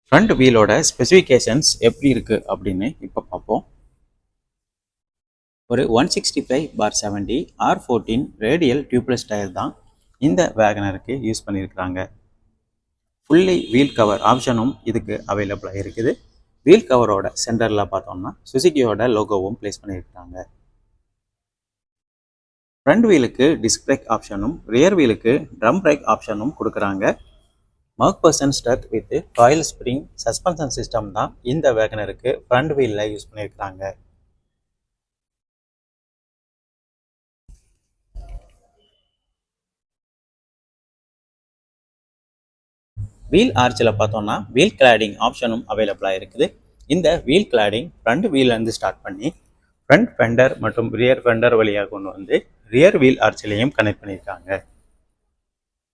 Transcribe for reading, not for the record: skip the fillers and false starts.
Front வீலோட specifications எப்படி இருக்குது அப்படின்னு இப்போ பார்ப்போம். ஒரு 165/70 R14 ரேடியல் டியூப்லெஸ் டயர் தான் இந்த வேகனருக்கு யூஸ் பண்ணியிருக்கிறாங்க. ஃபுல்லி வீல் கவர் ஆப்ஷனும் இதுக்கு அவைலபிளாக இருக்குது. வீல் கவரோட சென்டரில் பார்த்தோம்னா சுசுகியோட லோகோவும் பிளேஸ் பண்ணியிருக்காங்க. ஃப்ரண்ட் வீலுக்கு டிஸ்க் பிரேக் ஆப்ஷனும் ரியர் வீலுக்கு ட்ரம் பிரேக் ஆப்ஷனும் கொடுக்குறாங்க. Merck-person stud with coil spring suspension system தான் இந்த வேகனருக்கு ஃப்ரண்ட் வீலில் யூஸ் பண்ணியிருக்கிறாங்க. வீல் ஆர்ச்சில் பார்த்தோம்னா வீல் கிளாடிங் ஆப்ஷனும் அவைலபிளாக இருக்குது. இந்த வீல் கிளாடிங் ஃப்ரண்ட் வீல்லேருந்து ஸ்டார்ட் பண்ணி ஃப்ரண்ட் ஃபெண்டர் மற்றும் ரியர் ஃபெண்டர் வழியாக கொண்டு வந்து ரியர் வீல் ஆர்ச்சிலையும் கனெக்ட் பண்ணியிருக்காங்க.